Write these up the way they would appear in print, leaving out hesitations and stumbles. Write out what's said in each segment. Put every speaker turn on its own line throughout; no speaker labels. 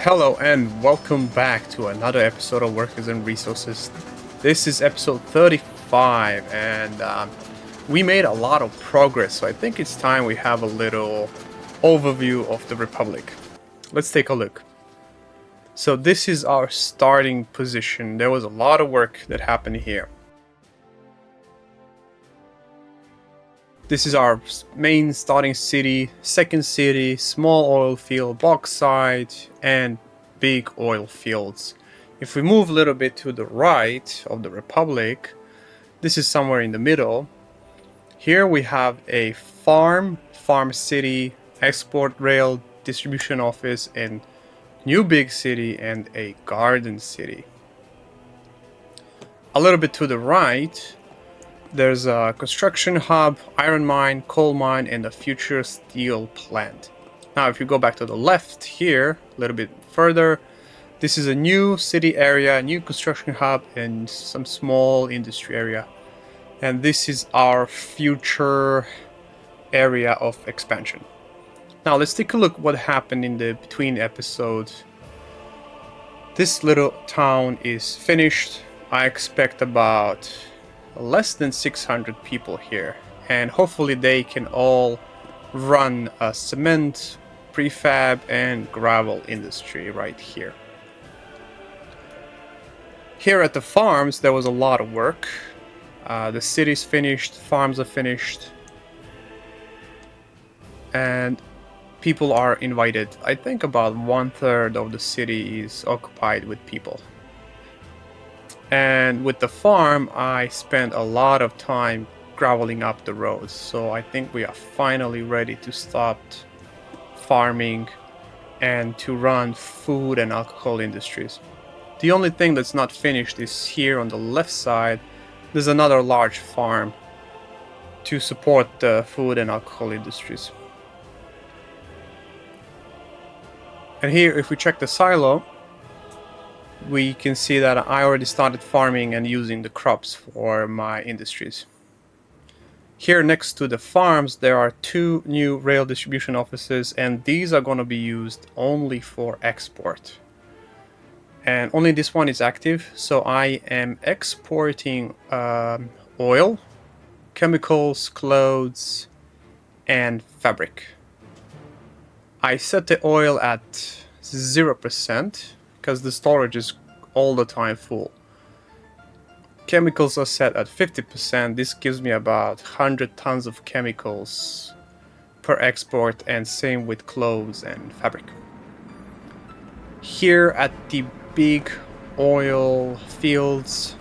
Hello and welcome back to another episode of Workers and Resources. This is episode 35 and we made a lot of progress, so I think it's time we have a little overview of the Republic. Let's take a look. So this is our starting position. There was a lot of work that happened here. This is our main starting city, second city, small oil field, bauxite, and big oil fields. If we move a little bit to the right of the Republic, this is somewhere in the middle. Here we have a farm city, export rail, distribution office, and new big city, and a garden city. A little bit to the right, there's a construction hub, iron mine, coal mine, and a future steel plant. Now, if you go back to the left here, a little bit further, this is a new city area, new construction hub, and some small industry area. And this is our future area of expansion. Now, let's take a look what happened in the between episodes. This little town is finished. I expect about less than 600 people here, and hopefully they can all run a cement, prefab, and gravel industry right here. Here at the farms there was a lot of work. The city's finished, farms are finished, and people are invited. I think about 1/3 of the city is occupied with people. And with the farm, I spent a lot of time graveling up the roads, so I think we are finally ready to start farming and to run food and alcohol industries. The only thing that's not finished is here on the left side. There's another large farm to support the food and alcohol industries. And here, if we check the silo, we can see that I already started farming and using the crops for my industries. Here next to the farms there are two new rail distribution offices, and these are going to be used only for export. And only this one is active, so I am exporting oil, chemicals, clothes, and fabric. I set the oil at 0%. Because the storage is all the time full. Chemicals are set at 50%. This gives me about 100 tons of chemicals per export, and same with clothes and fabric. Here at the big oil fields,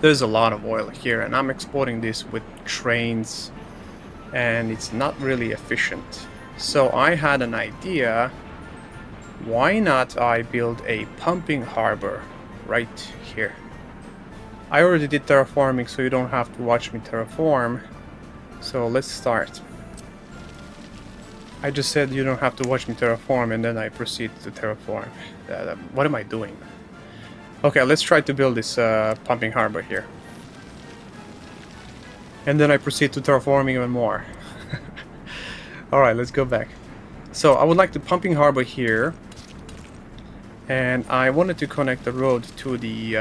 there's a lot of oil here, and I'm exporting this with trains, and it's not really efficient. So I had an idea. Why not I build a pumping harbor right here? I already did terraforming, so you don't have to watch me terraform. So let's start. I just said you don't have to watch me terraform, and then I proceed to terraform. What am I doing? Okay, let's try to build this pumping harbor here. And then I proceed to terraforming even more. Alright, let's go back. So I would like the pumping harbor here. And I wanted to connect the road to the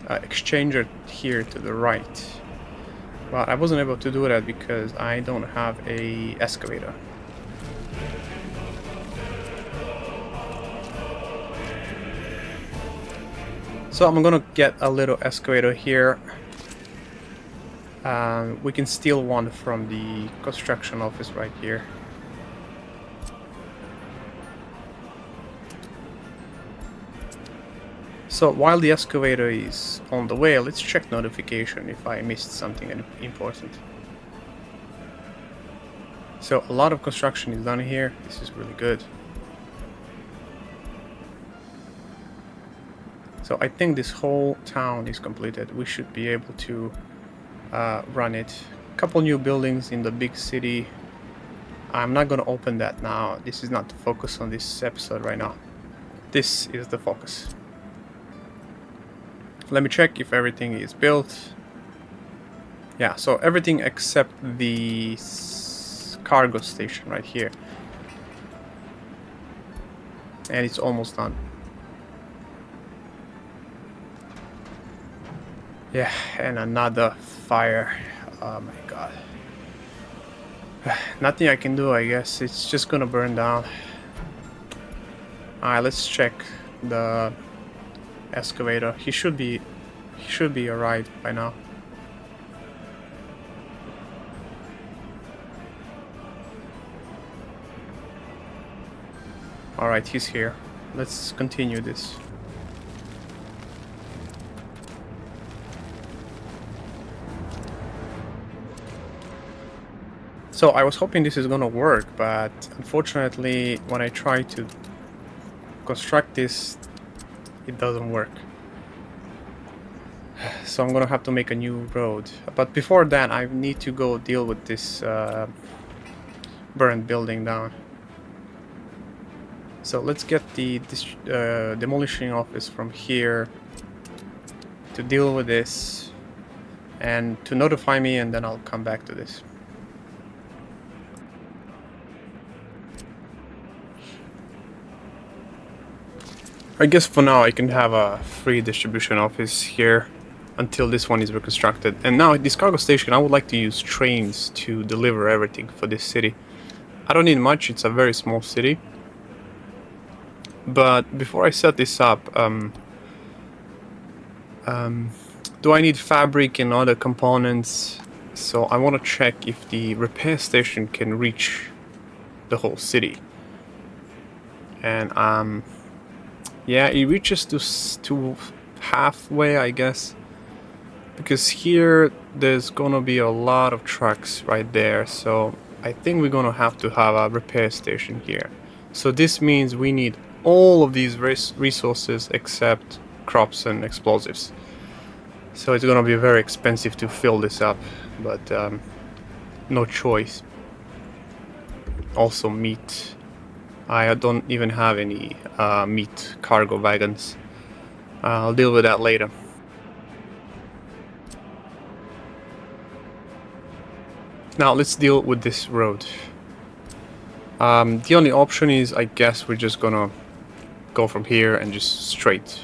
exchanger here to the right. But I wasn't able to do that because I don't have a excavator. So I'm gonna get a little excavator here. We can steal one from the construction office right here. So while the excavator is on the way, let's check notification if I missed something important. So a lot of construction is done here. This is really good. So I think this whole town is completed. We should be able to run it. A couple new buildings in the big city. I'm not going to open that now. This is not the focus on this episode right now. This is the focus. Let me check if everything is built. Yeah, so everything except the cargo station right here. And it's almost done. Yeah, and another fire. Oh my god. Nothing I can do, I guess. It's just gonna burn down. Alright, let's check the excavator. He should be alright by now. Alright, he's here. Let's continue this. So I was hoping this is gonna work, but unfortunately when I try to construct this, it doesn't work. So I'm gonna have to make a new road. But before that, I need to go deal with this burned building down. So let's get the demolishing office from here to deal with this and to notify me, and then I'll come back to this. I guess for now I can have a free distribution office here until this one is reconstructed. And now at this cargo station I would like to use trains to deliver everything for this city. I don't need much, it's a very small city. But before I set this up, do I need fabric and other components? So I want to check if the repair station can reach the whole city. And yeah, it reaches to halfway, I guess, because here there's gonna be a lot of trucks right there, so I think we're gonna have to have a repair station here. So this means we need all of these resources except crops and explosives. So it's gonna be very expensive to fill this up, but no choice. Also meat. I don't even have any meat cargo wagons. I'll deal with that later. Now let's deal with this road. The only option is, I guess we're just gonna go from here and just straight.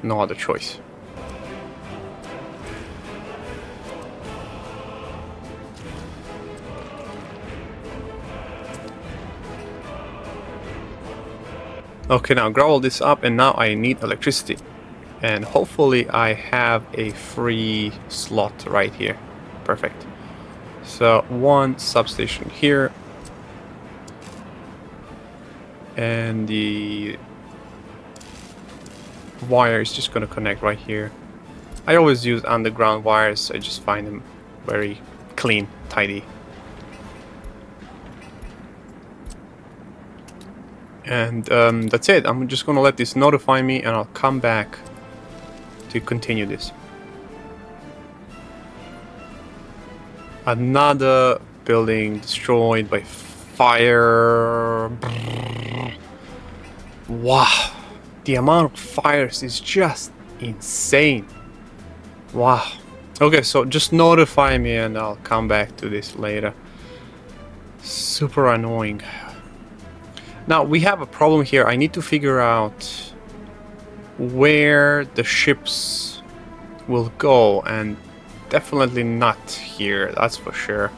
No other choice. Okay, now gravel this up, and now I need electricity. And hopefully I have a free slot right here. Perfect. So one substation here. And the wire is just going to connect right here. I always use underground wires. I just find them very clean, tidy. And that's it. I'm just gonna let this notify me, and I'll come back to continue this. Another building destroyed by fire. Wow, the amount of fires is just insane. Wow. Okay, so just notify me and I'll come back to this later. Super annoying. Now we have a problem here. I need to figure out where the ships will go, and definitely not here, that's for sure.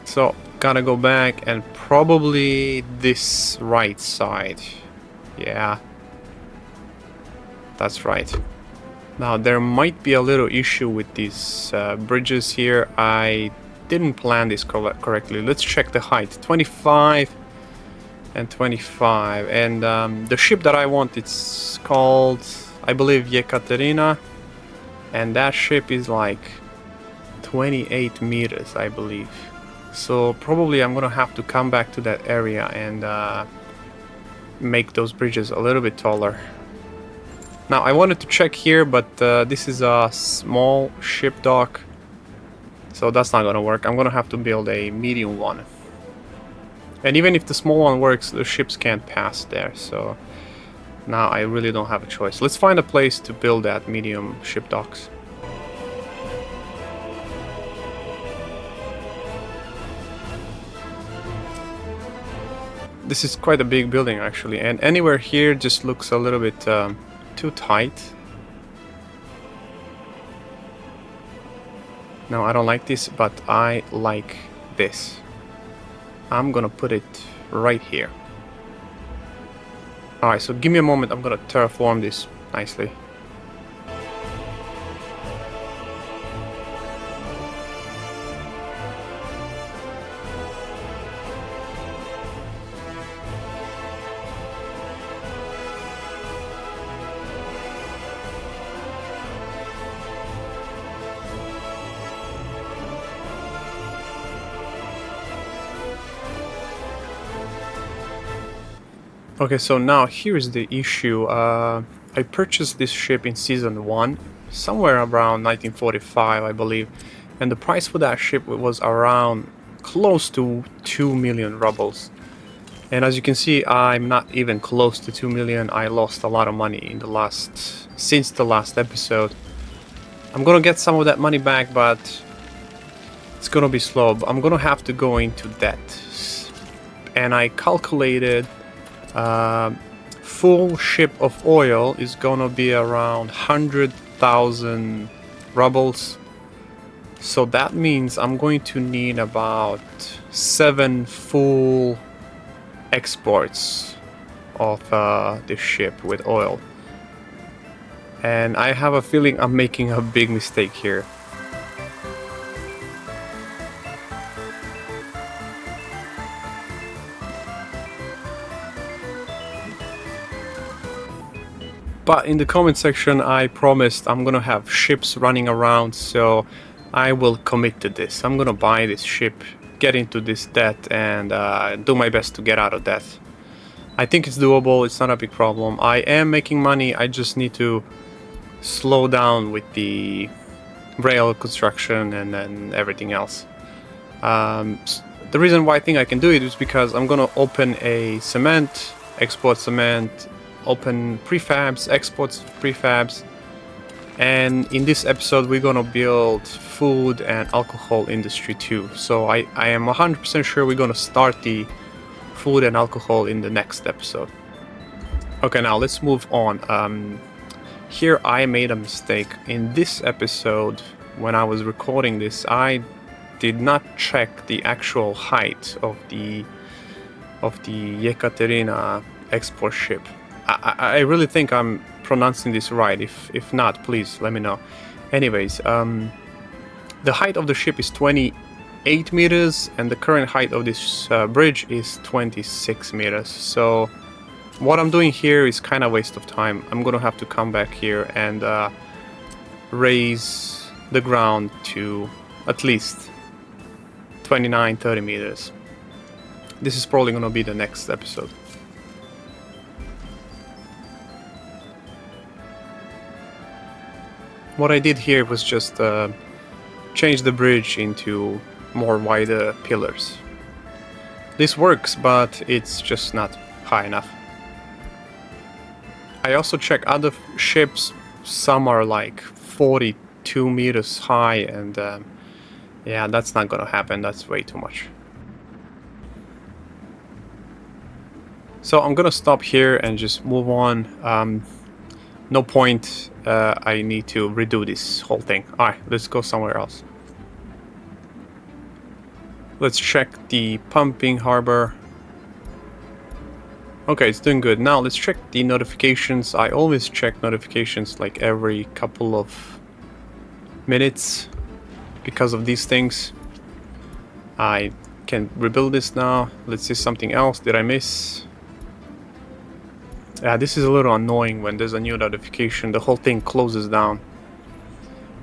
So gotta go back, and probably this right side. Yeah, that's right. Now there might be a little issue with these bridges here. I didn't plan this correctly. Let's check the height. 25 and 25. And the ship that I want, it's called, I believe, Yekaterina. And that ship is like 28 meters, I believe. So probably I'm gonna have to come back to that area and make those bridges a little bit taller. Now I wanted to check here, but this is a small ship dock. So that's not gonna work. I'm gonna have to build a medium one. And even if the small one works, the ships can't pass there. So now I really don't have a choice. Let's find a place to build that medium ship docks. This is quite a big building actually, and anywhere here just looks a little bit too tight. No, I don't like this, but I like this. I'm gonna put it right here. Alright, so give me a moment, I'm gonna terraform this nicely. Okay, so now here's the issue. I purchased this ship in Season 1, somewhere around 1945, I believe. And the price for that ship was around close to 2 million rubles. And as you can see, I'm not even close to 2 million. I lost a lot of money in since the last episode. I'm gonna get some of that money back, but it's gonna be slow. I'm gonna have to go into debt. And I calculated full ship of oil is gonna be around 100,000 rubles. So that means I'm going to need about 7 full exports of this ship with oil. And I have a feeling I'm making a big mistake here. But in the comment section I promised I'm gonna have ships running around, so I will commit to this. I'm gonna buy this ship, get into this debt, and do my best to get out of debt. I think it's doable, it's not a big problem. I am making money, I just need to slow down with the rail construction and then everything else. The reason why I think I can do it is because I'm gonna open a cement, export cement, open prefabs, exports prefabs, and in this episode we're gonna build food and alcohol industry too. So I am 100% sure we're gonna start the food and alcohol in the next episode. Okay, now let's move on. Here I made a mistake. In this episode, when I was recording this, I did not check the actual height of the Yekaterina export ship. I really think I'm pronouncing this right. If not, please let me know. Anyways, the height of the ship is 28 meters, and the current height of this bridge is 26 meters. So what I'm doing here is kind of a waste of time. I'm gonna have to come back here and raise the ground to at least 29-30 meters. This is probably gonna be the next episode. What I did here was just change the bridge into more wider pillars. This works, but it's just not high enough. I also check other ships. Some are like 42 meters high, and yeah, that's not gonna happen. That's way too much. So I'm gonna stop here and just move on. No point. I need to redo this whole thing. Alright, let's go somewhere else. Let's check the pumping harbor. Okay, it's doing good. Now let's check the notifications. I always check notifications like every couple of minutes because of these things. I can rebuild this now. Let's see something else. Did I miss? Yeah, this is a little annoying when there's a new notification. The whole thing closes down.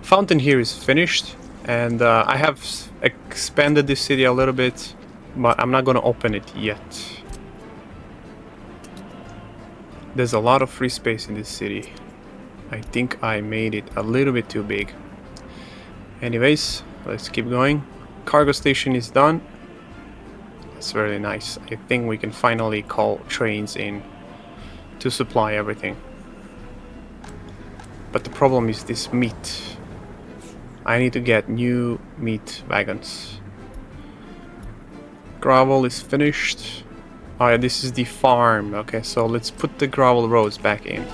Fountain here is finished, and I have expanded this city a little bit, but I'm not gonna open it yet. There's a lot of free space in this city. I think I made it a little bit too big. Anyways, let's keep going. Cargo station is done. That's very nice. I think we can finally call trains in to supply everything. But the problem is this meat. I need to get new meat wagons. Gravel is finished. Oh yeah, this is the farm. Okay, so let's put the gravel roads back in.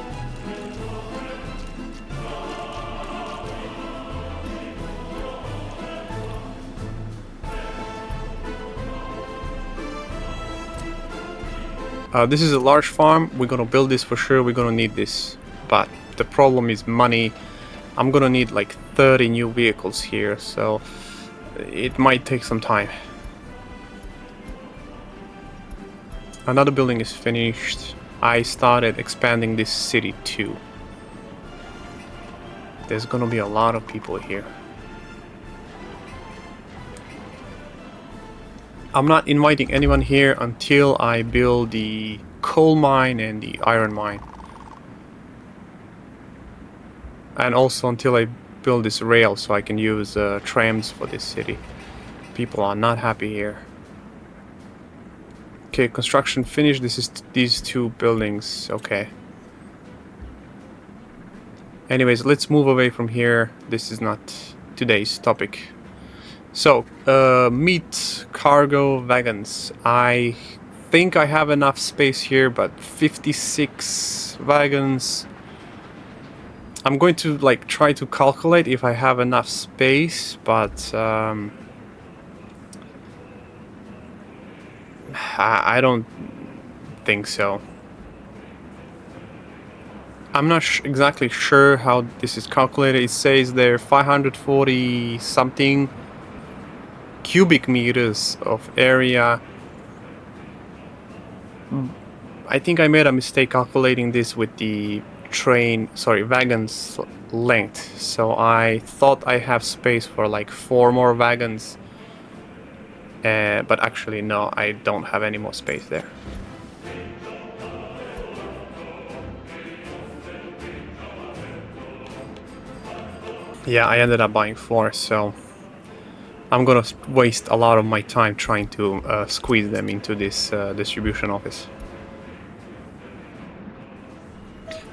This is a large farm. We're gonna build this for sure. We're gonna need this. But the problem is money. I'm gonna need like 30 new vehicles here, so it might take some time. Another building is finished. I started expanding this city too. There's gonna be a lot of people here. I'm not inviting anyone here until I build the coal mine and the iron mine. And also until I build this rail so I can use trams for this city. People are not happy here. Okay, construction finished. This is these two buildings. Okay. Anyways, let's move away from here. This is not today's topic. So, meat cargo wagons. I think I have enough space here, but 56 wagons. I'm going to like try to calculate if I have enough space, but I don't think so. I'm not exactly sure how this is calculated. It says there 540 something cubic meters of area. I think I made a mistake calculating this with the wagon's length. So I thought I have space for like 4 more wagons. But actually no, I don't have any more space there. Yeah, I ended up buying 4, so I'm gonna waste a lot of my time trying to squeeze them into this distribution office.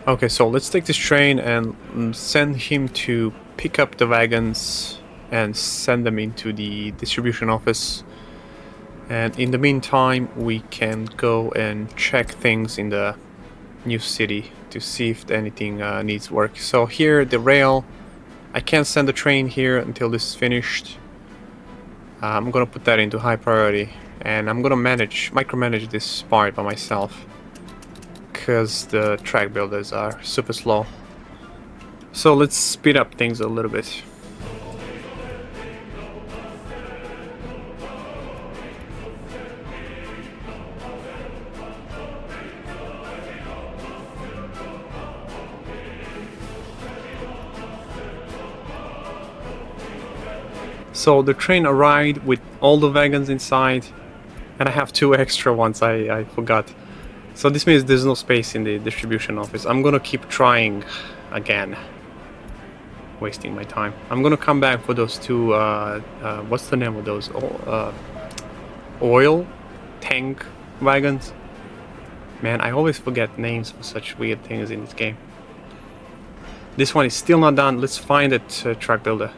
Okay, so let's take this train and send him to pick up the wagons and send them into the distribution office. And in the meantime, we can go and check things in the new city to see if anything needs work. So here, the rail, I can't send the train here until this is finished. I'm gonna put that into high priority, and I'm gonna micromanage this part by myself, because the track builders are super slow. So let's speed up things a little bit. So the train arrived with all the wagons inside, and I have 2 extra ones, I forgot. So this means there's no space in the distribution office. I'm gonna keep trying again. Wasting my time. I'm gonna come back for those 2, what's the name of those? Oil tank wagons? Man, I always forget names for such weird things in this game. This one is still not done. Let's find that truck builder.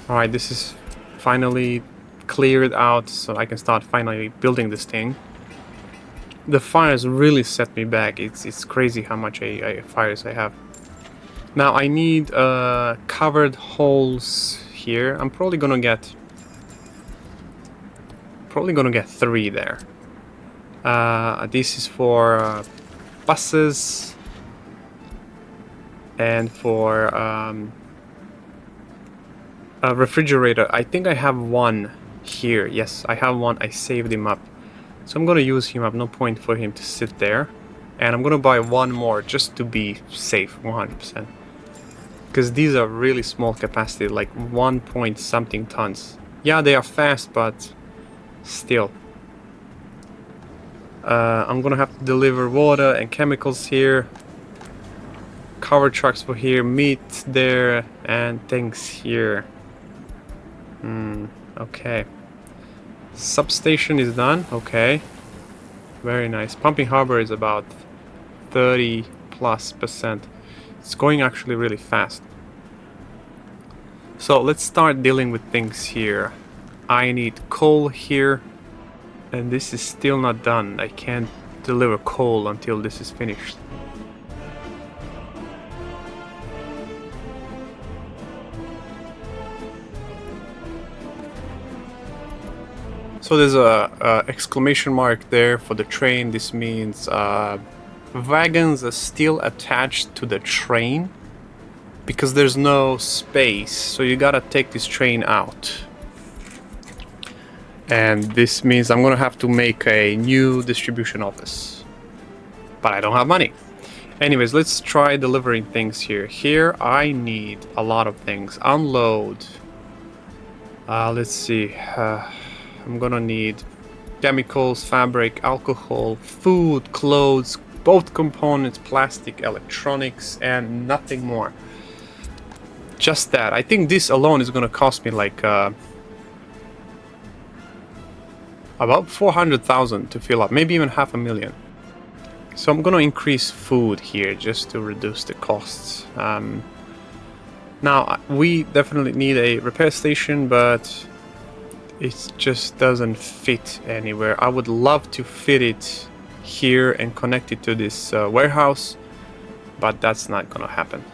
Alright, this is finally cleared out, so I can start finally building this thing. The fires really set me back. It's crazy how much fires I have. Now I need covered holes here. I'm probably gonna get 3 there. This is for buses and for a refrigerator. I think I have 1 here. Yes, I have 1. I saved him up. So I'm gonna use him up. No point for him to sit there. And I'm gonna buy 1 more just to be safe, 100%. Because these are really small capacity, like 1 point something tons. Yeah, they are fast, but still. I'm gonna have to deliver water and chemicals here. Cover trucks for here, meat there, and things here. Okay. Substation is done. Okay. Very nice. Pumping harbor is about 30+%. It's going actually really fast. So let's start dealing with things here. I need coal here, and this is still not done. I can't deliver coal until this is finished. So there's a exclamation mark there for the train. This means wagons are still attached to the train because there's no space. So you gotta take this train out. And this means I'm gonna have to make a new distribution office. But I don't have money. Anyways, let's try delivering things here. Here I need a lot of things. Unload. Let's see. I'm gonna need chemicals, fabric, alcohol, food, clothes, both components, plastic, electronics, and nothing more. Just that. I think this alone is gonna cost me like about 400,000 to fill up, maybe even 500,000. So I'm gonna increase food here just to reduce the costs. Now we definitely need a repair station, but it just doesn't fit anywhere. I would love to fit it here and connect it to this warehouse, but that's not gonna happen.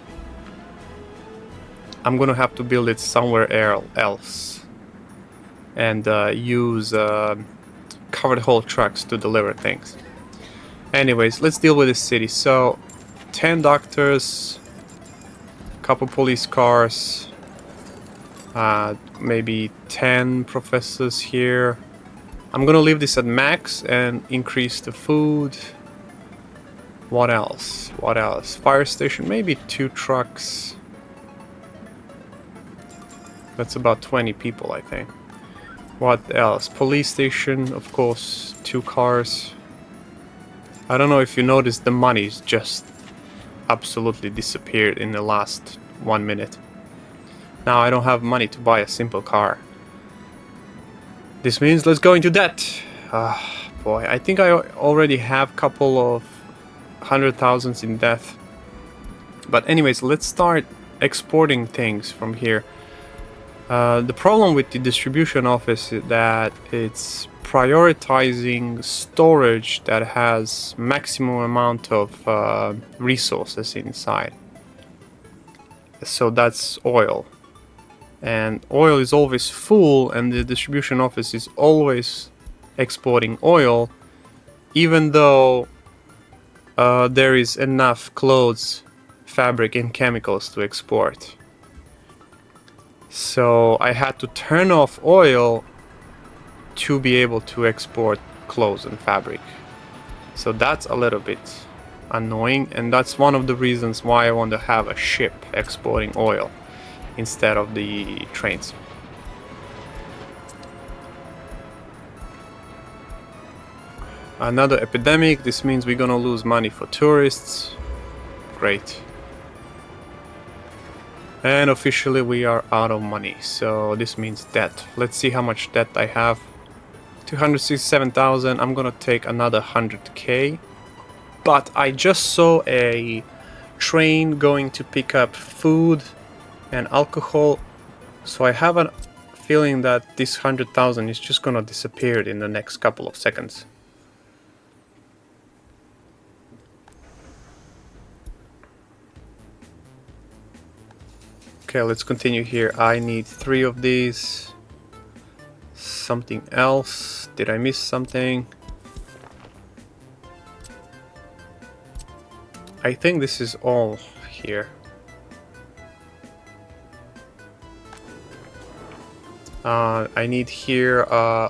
I'm gonna have to build it somewhere else and use covered haul trucks to deliver things. Anyways, let's deal with this city. So 10 doctors, couple police cars, maybe 10 professors here. I'm gonna leave this at max and increase the food. What else? What else? Fire station, maybe 2 trucks. That's about 20 people, I think. What else? Police station, of course, 2 cars. I don't know if you noticed, the money's just absolutely disappeared in the last 1 minute. Now I don't have money to buy a simple car. This means let's go into debt. Boy, I think I already have a couple of 100,000s in debt. But anyways, let's start exporting things from here. The problem with the distribution office is that it's prioritizing storage that has maximum amount of resources inside. So that's oil. And oil is always full, and the distribution office is always exporting oil, even though there is enough clothes, fabric, and chemicals to export. So I had to turn off oil to be able to export clothes and fabric. So that's a little bit annoying, and that's one of the reasons why I want to have a ship exporting oil instead of the trains. Another epidemic. This means we're gonna lose money for tourists. Great. And officially we are out of money, so this means debt. Let's see how much debt I have. 267,000. I'm gonna take another 100k. But I just saw a train going to pick up food and alcohol, so I have a feeling that this 100,000 is just gonna disappear in the next couple of seconds. Okay, let's continue here. I need 3 of these. Something else? Did I miss something? I think this is all here. I need here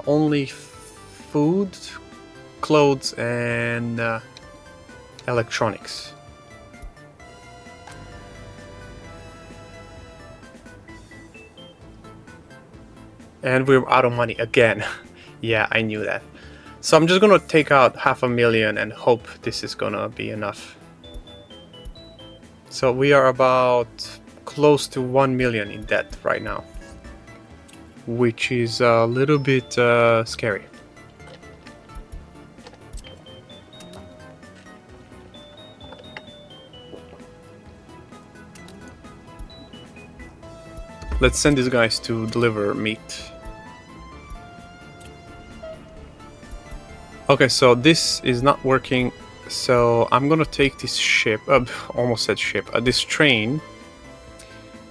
only food, clothes, and electronics. And we're out of money again. Yeah, I knew that. So I'm just gonna take out 500,000 and hope this is gonna be enough. So we are about close to 1 million in debt right now, which is a little bit scary. Let's send these guys to deliver meat. Okay, so this is not working. So I'm gonna take this ship, almost said ship, this train,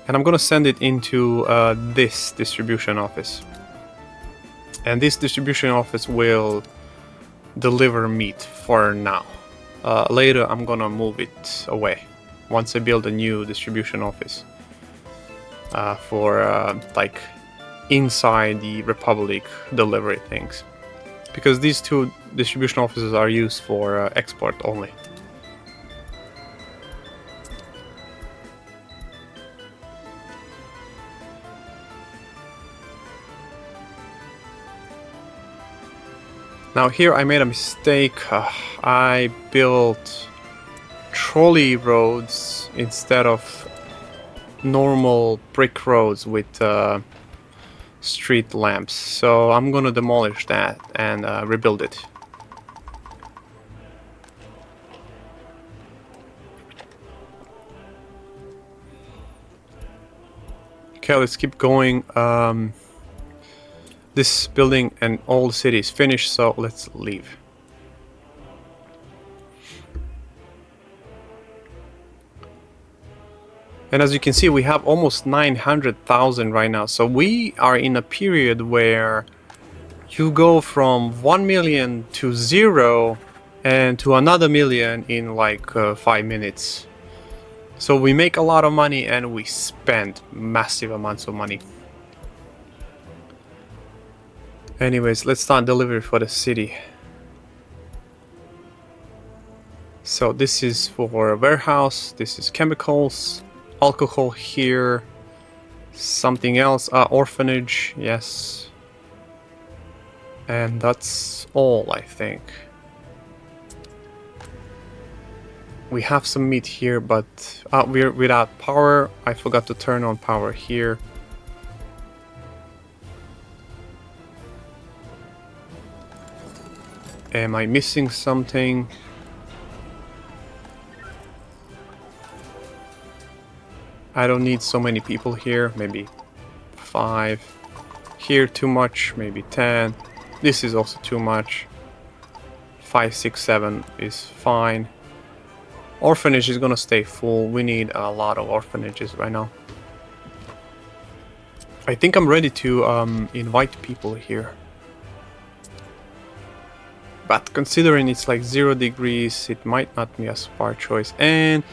and I'm gonna send it into this distribution office. And this distribution office will deliver meat for now. Later I'm gonna move it away once I build a new distribution office for like inside the Republic delivery things. Because these two distribution offices are used for export only. Now here I made a mistake. I built trolley roads instead of normal brick roads with street lamps. So I'm gonna demolish that and rebuild it. Okay, let's keep going. This building and all the city is finished, so let's leave. And as you can see, we have almost 900,000 right now. So we are in a period where you go from 1 million to 0 and to another million in like 5 minutes. So we make a lot of money and we spend massive amounts of money. Anyways, let's start delivery for the city. So this is for a warehouse, this is chemicals, alcohol here, something else, orphanage, yes. And that's all, I think. We have some meat here, but we're without power. I forgot to turn on power here. Am I missing something? I don't need so many people here, maybe 5. Here too much, maybe 10. This is also too much. 5, 6, 7 is fine. Orphanage is gonna stay full. We need a lot of orphanages right now. I think I'm ready to invite people here. But considering it's like 0 degrees, it might not be a smart choice. And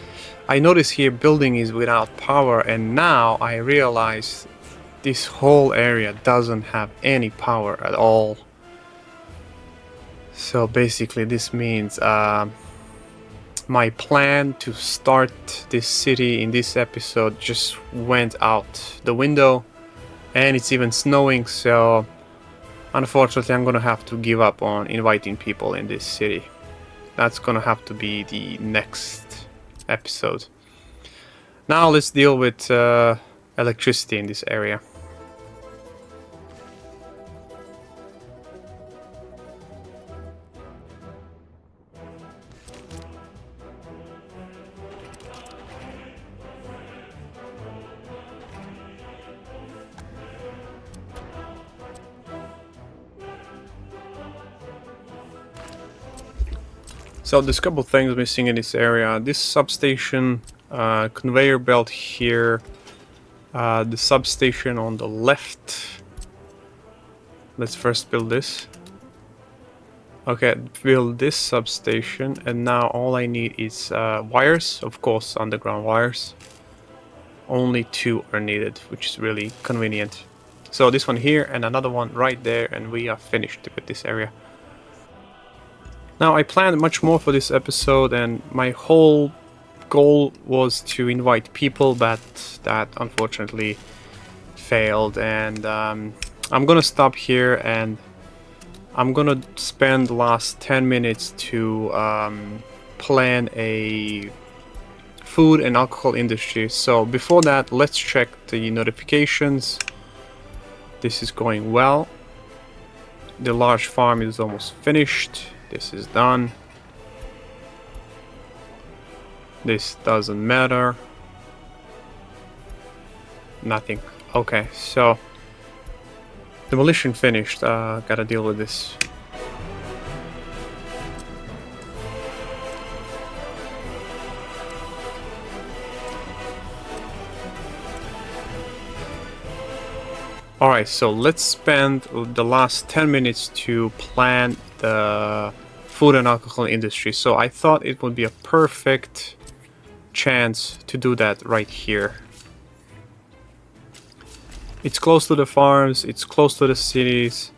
I notice here building is without power, and now I realize this whole area doesn't have any power at all. So basically this means my plan to start this city in this episode just went out the window, and it's even snowing, so unfortunately I'm gonna have to give up on inviting people in this city. That's gonna have to be the next episode. Now let's deal with electricity in this area. So there's a couple things missing in this area. This substation, conveyor belt here, the substation on the left. Let's first build this. Okay, build this substation, and now all I need is wires, of course, underground wires. Only 2 are needed, which is really convenient. So this one here and another one right there, and we are finished with this area. Now I planned much more for this episode, and my whole goal was to invite people, but that unfortunately failed. And I'm gonna stop here, and I'm gonna spend the last 10 minutes to plan a food and alcohol industry. So before that, let's check the notifications. This is going well. The large farm is almost finished. This is done. This doesn't matter. Nothing. Okay, so demolition finished. Gotta deal with this. Alright, so let's spend the last 10 minutes to plan the food and alcohol industry. So I thought it would be a perfect chance to do that right here. It's close to the farms, it's close to the cities,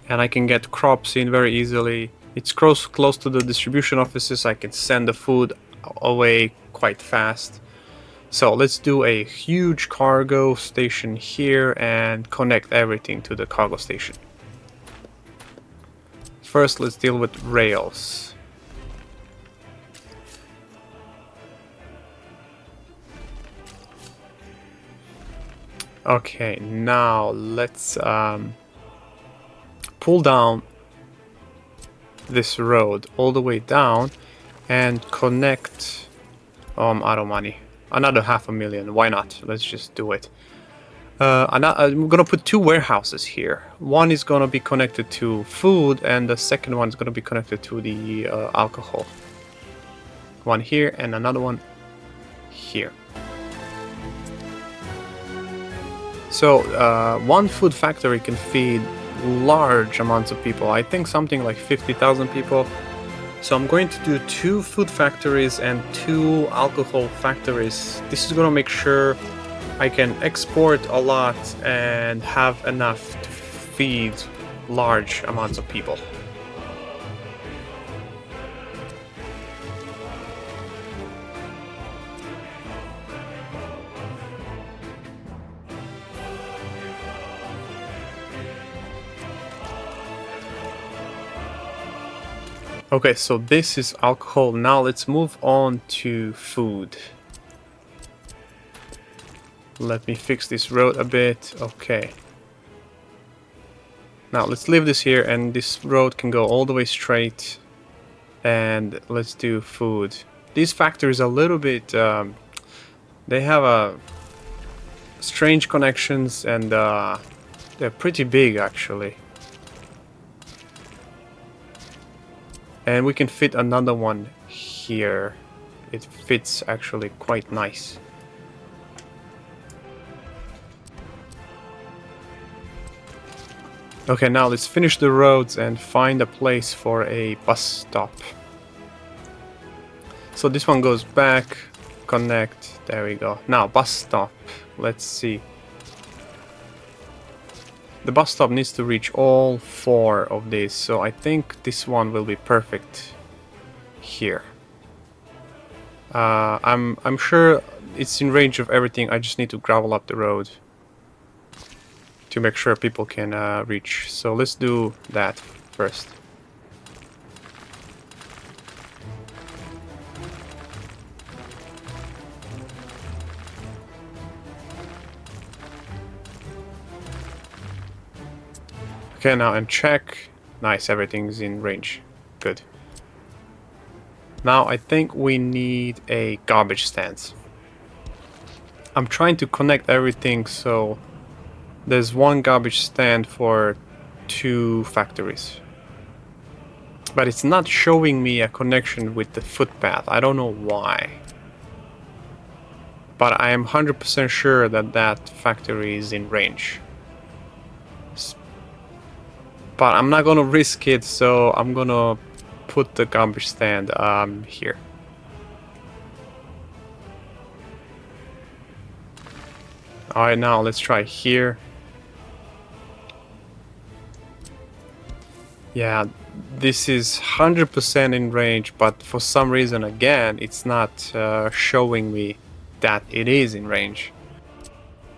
and I can get crops in very easily. It's close to the distribution offices. I can send the food away quite fast. So let's do a huge cargo station here and connect everything to the cargo station. First, let's deal with rails. Okay, now let's pull down this road all the way down and connect. Oh, I'm out of money. Another 500,000. Why not? Let's just do it. I'm gonna put 2 warehouses here. One is gonna be connected to food, and the second one is gonna be connected to the alcohol. One here and another one here. So one food factory can feed large amounts of people. I think something like 50,000 people. So I'm going to do 2 food factories and 2 alcohol factories. This is going to make sure I can export a lot and have enough to feed large amounts of people. Okay, so this is alcohol. Now let's move on to food. Let me fix this road a bit. Okay. Now let's leave this here, and this road can go all the way straight. And let's do food. These factories are a little bit... they have strange connections, and they're pretty big actually. And we can fit another one here. It fits actually quite nice. Okay, now let's finish the roads and find a place for a bus stop. So this one goes back, connect, there we go. Now, bus stop, let's see. The bus stop needs to reach all 4 of these, so I think this one will be perfect here. I'm sure it's in range of everything. I just need to gravel up the road to make sure people can reach. So let's do that first. Okay, now and check. Nice, everything's in range. Good. Now I think we need a garbage stand. I'm trying to connect everything, so there's one garbage stand for 2 factories. But it's not showing me a connection with the footpath. I don't know why. But I am 100% sure that that factory is in range. But I'm not gonna risk it, so I'm gonna put the garbage stand here. Alright, now let's try here. Yeah, this is 100% in range, but for some reason, again, it's not showing me that it is in range.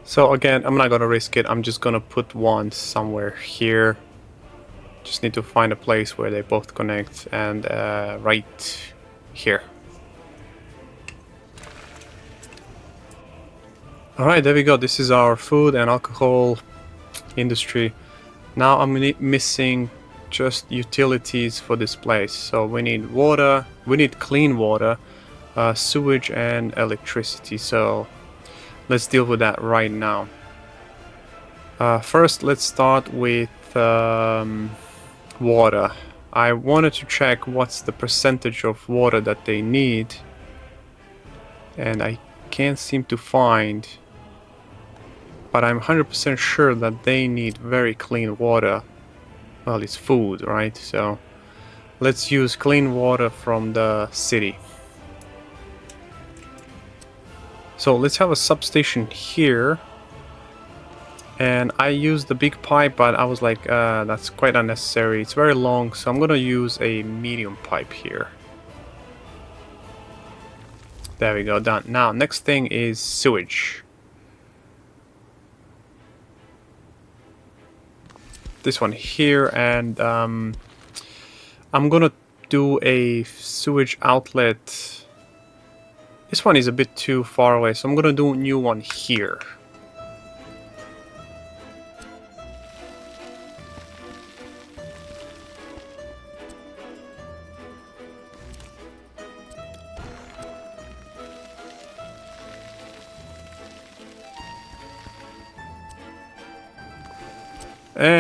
So again, I'm not gonna risk it. I'm just gonna put one somewhere here. Just need to find a place where they both connect, and right here. Alright, there we go. This is our food and alcohol industry. Now I'm missing just utilities for this place. So we need water, we need clean water, sewage and electricity. So let's deal with that right now. First, let's start with water. I wanted to check what's the percentage of water that they need, and I can't seem to find, but I'm 100% sure that they need very clean water. Well, it's food, right? So let's use clean water from the city. So let's have a substation here. And I used the big pipe, but I was like, that's quite unnecessary. It's very long, so I'm gonna use a medium pipe here. There we go, done. Now, next thing is sewage. This one here, and I'm gonna do a sewage outlet. This one is a bit too far away, so I'm gonna do a new one here.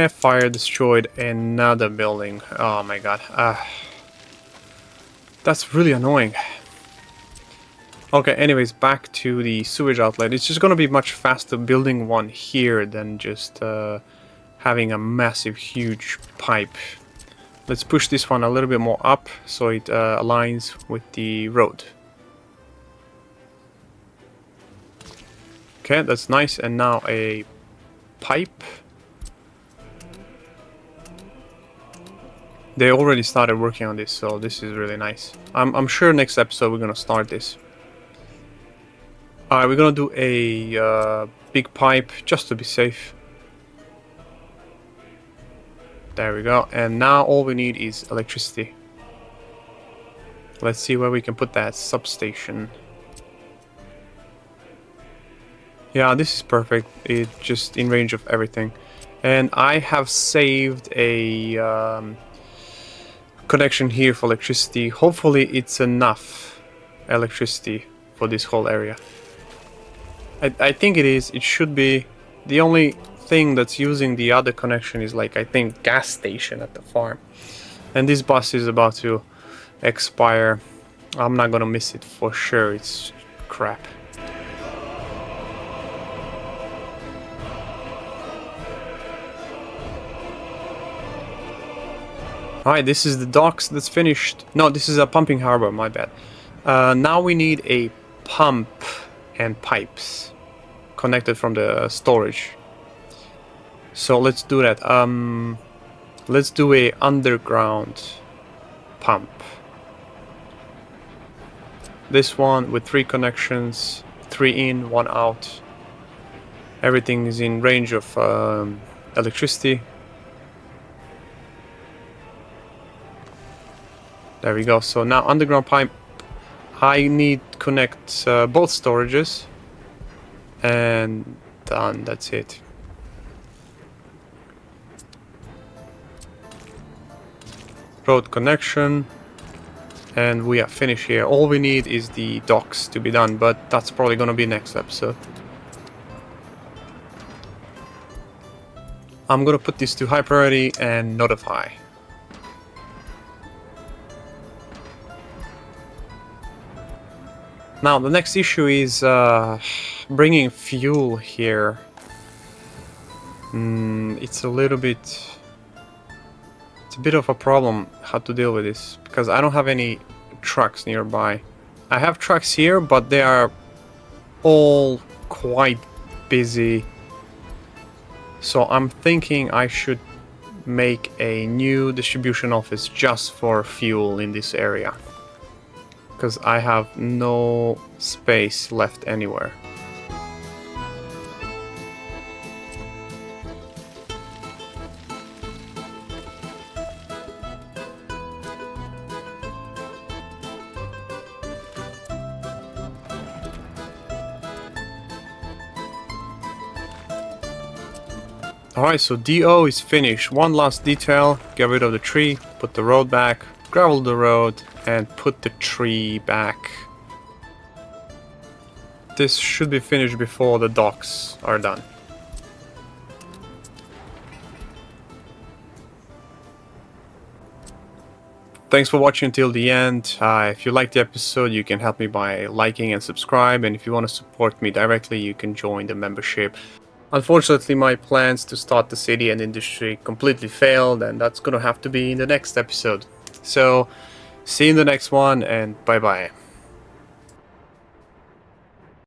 Fire destroyed another building. Oh my god. That's really annoying. Okay, anyways, back to the sewage outlet. It's just gonna be much faster building one here than just having a massive, huge pipe. Let's push this one a little bit more up so it aligns with the road. Okay, that's nice. And now a pipe. They already started working on this, so this is really nice. I'm sure next episode we're gonna start this. Alright, we're gonna do a big pipe just to be safe. There we go. And now all we need is electricity. Let's see where we can put that substation. Yeah, this is perfect. It's just in range of everything. And I have saved a connection here for electricity. Hopefully it's enough electricity for this whole area. I think it is. It should be. The only thing that's using the other connection is, like, I think gas station at the farm. And this bus is about to expire. I'm not gonna miss it for sure. It's crap. Alright, this is the docks that's finished. No, this is a pumping harbor, my bad. Now we need a pump and pipes connected from the storage. So let's do that. Let's do a underground pump. This one with 3 connections, 3 in, 1 out. Everything is in range of electricity. There we go. So now underground pipe. I need to connect both storages. And done. That's it. Road connection. And we are finished here. All we need is the docks to be done. But that's probably going to be next episode. I'm going to put this to high priority and notify. Now, the next issue is bringing fuel here. It's a bit of a problem how to deal with this, because I don't have any trucks nearby. I have trucks here, but they are all quite busy. So I'm thinking I should make a new distribution office just for fuel in this area, because I have no space left anywhere. Alright, so DO is finished. One last detail, get rid of the tree, put the road back, gravel the road, and put the tree back. This should be finished before the docks are done. Thanks for watching until the end. If you liked the episode, you can help me by liking and subscribe, and if you want to support me directly, you can join the membership. Unfortunately, my plans to start the city and industry completely failed, and that's gonna have to be in the next episode. So, see you in the next one, and bye bye.